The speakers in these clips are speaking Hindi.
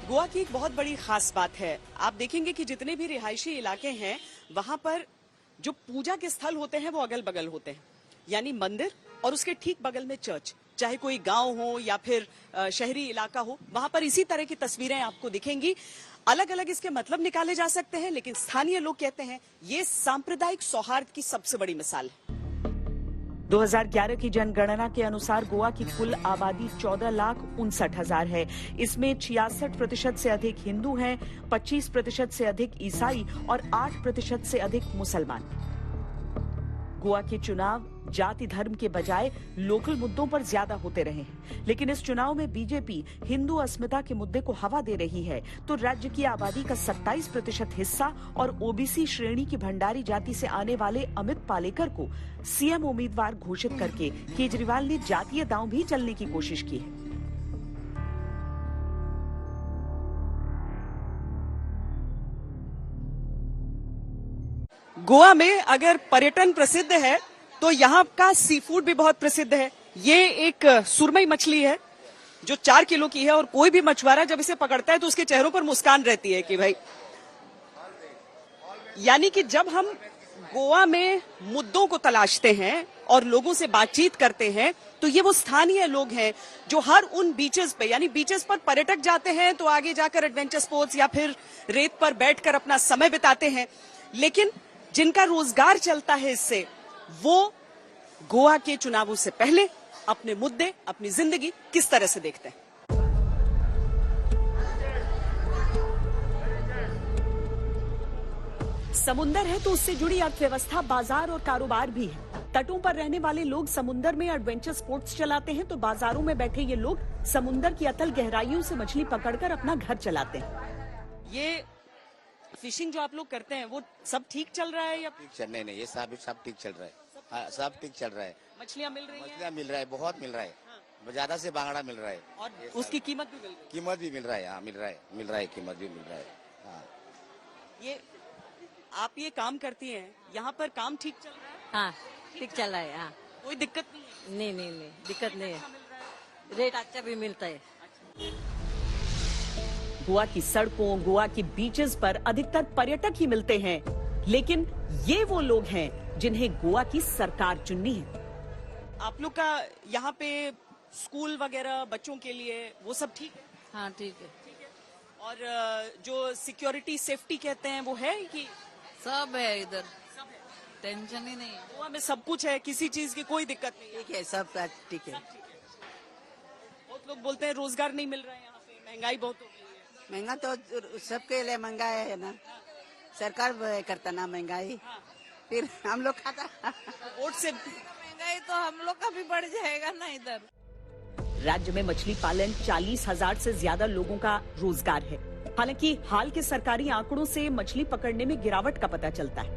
गोवा की एक बहुत बड़ी खास बात है, आप देखेंगे कि जितने भी रिहायशी इलाके हैं वहां पर जो पूजा के स्थल होते हैं वो अगल बगल होते हैं, यानी मंदिर और उसके ठीक बगल में चर्च। चाहे कोई गांव हो या फिर शहरी इलाका हो, वहां पर इसी तरह की तस्वीरें आपको दिखेंगी। अलग अलग इसके मतलब निकाले जा सकते हैं, लेकिन स्थानीय लोग कहते हैं ये सांप्रदायिक सौहार्द की सबसे बड़ी मिसाल है। 2011 की जनगणना के अनुसार गोवा की कुल आबादी 14,59,000 है। इसमें 66% से अधिक हिंदू हैं, 25% से अधिक ईसाई और 8% से अधिक मुसलमान। गोवा के चुनाव जाति धर्म के बजाय लोकल मुद्दों पर ज्यादा होते रहे हैं, लेकिन इस चुनाव में बीजेपी हिंदू अस्मिता के मुद्दे को हवा दे रही है तो राज्य की आबादी का 27% हिस्सा और ओबीसी श्रेणी की भंडारी जाति से आने वाले अमित पालेकर को सीएम उम्मीदवार घोषित करके केजरीवाल ने जातीय दांव भी चलने की कोशिश की है। गोवा में अगर पर्यटन प्रसिद्ध है तो यहाँ का सी फूड भी बहुत प्रसिद्ध है। ये एक सुरमई मछली है जो 4 किलो की है और कोई भी मछुआरा जब इसे पकड़ता है तो उसके चेहरों पर मुस्कान रहती है कि भाई, यानी कि जब हम गोवा में मुद्दों को तलाशते हैं और लोगों से बातचीत करते हैं तो ये वो स्थानीय लोग हैं जो हर उन बीचेस पे, यानी बीचेस पर पर्यटक जाते हैं तो आगे जाकर एडवेंचर स्पोर्ट्स या फिर रेत पर बैठकर अपना समय बिताते हैं, लेकिन जिनका रोजगार चलता है इससे, वो गोवा के चुनावों से पहले अपने मुद्दे, अपनी जिंदगी किस तरह से देखते हैं। समुंदर है तो उससे जुड़ी अर्थव्यवस्था, बाजार और कारोबार भी है। तटों पर रहने वाले लोग समुंदर में एडवेंचर स्पोर्ट्स चलाते हैं तो बाजारों में बैठे ये लोग समुंदर की अतल गहराइयों से मछली पकड़कर अपना घर चलाते हैं। ये फिशिंग जो आप लोग करते हैं वो सब ठीक चल रहा है या नहीं, ये सब ठीक चल रहा है। हाँ, सब ठीक चल रहा है। मछलियाँ मिल रही हैं? मछलियाँ मिल रहा है, बहुत मिल रहा है। हाँ। ज्यादा से बांगड़ा मिल रहा है और उसकी कीमत भी मिल रही है? कीमत भी मिल रहा है, हाँ मिल रहा है, कीमत भी मिल रहा है। हाँ। ये आप ये काम करती हैं, यहाँ पर काम ठीक चल रहा है? हाँ ठीक चल रहा है। हाँ कोई दिक्कत नहीं है? नहीं दिक्कत नहीं है, रेट अच्छा भी मिलता है। गोवा की सड़कों, गोवा के बीचेस पर अधिकतर पर्यटक ही मिलते हैं, लेकिन ये वो लोग हैं जिन्हें गोवा की सरकार चुननी है। आप लोग का यहाँ पे स्कूल वगैरह बच्चों के लिए वो सब ठीक है? हाँ ठीक है। और जो सिक्योरिटी सेफ्टी कहते हैं वो है कि सब है इधर, टेंशन ही नहीं है। गोवा में सब कुछ है, किसी चीज की कोई दिक्कत नहीं है? ठीक है, सब ठीक है। बहुत लोग बोलते हैं रोजगार नहीं मिल रहा है यहाँ पे, महंगाई बहुत हो गई है। महंगा तो सबके लिए महंगा है ना, सरकार करता ना महंगाई, फिर हम लोग खाता। वोट से महंगाई तो हम लोग का भी बढ़ जाएगा ना इधर। राज्य में मछली पालन 40,000 से ज्यादा लोगों का रोजगार है। हालांकि हाल के सरकारी आंकड़ों से मछली पकड़ने में गिरावट का पता चलता है।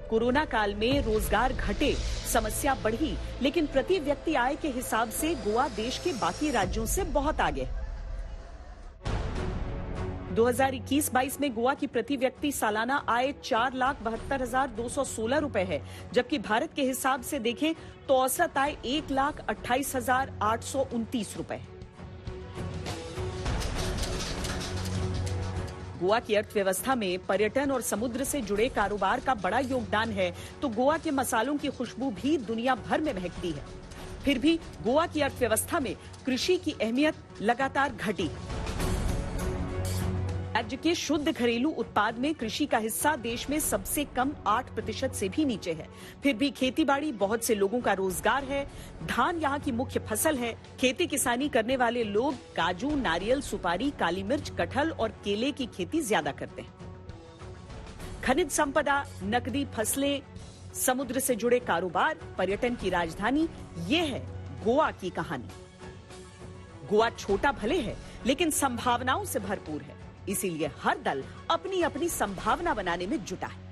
कोरोना काल में रोजगार घटे, समस्या बढ़ी, लेकिन प्रति व्यक्ति आय के हिसाब से गोवा देश के बाकी राज्यों से बहुत आगे है। 2021-22 में गोवा की प्रति व्यक्ति सालाना आय 4,72,216 रुपए है, जबकि भारत के हिसाब से देखें तो औसत आय 1,28,829 रुपए है। गोवा की अर्थव्यवस्था में पर्यटन और समुद्र से जुड़े कारोबार का बड़ा योगदान है, तो गोवा के मसालों की खुशबू भी दुनिया भर में महकती है। फिर भी गोवा की अर्थव्यवस्था में कृषि की अहमियत लगातार घटी। राज्य के शुद्ध घरेलू उत्पाद में कृषि का हिस्सा देश में सबसे कम 8% से भी नीचे है। फिर भी खेतीबाड़ी बहुत से लोगों का रोजगार है। धान यहाँ की मुख्य फसल है। खेती किसानी करने वाले लोग काजू, नारियल, सुपारी, काली मिर्च, कटहल और केले की खेती ज्यादा करते हैं। खनिज संपदा, नकदी फसलें, समुद्र से जुड़े कारोबार, पर्यटन की राजधानी, ये है गोवा की कहानी। गोवा छोटा भले है, लेकिन संभावनाओं से भरपूर है। इसीलिए हर दल अपनी अपनी संभावना बनाने में जुटा है।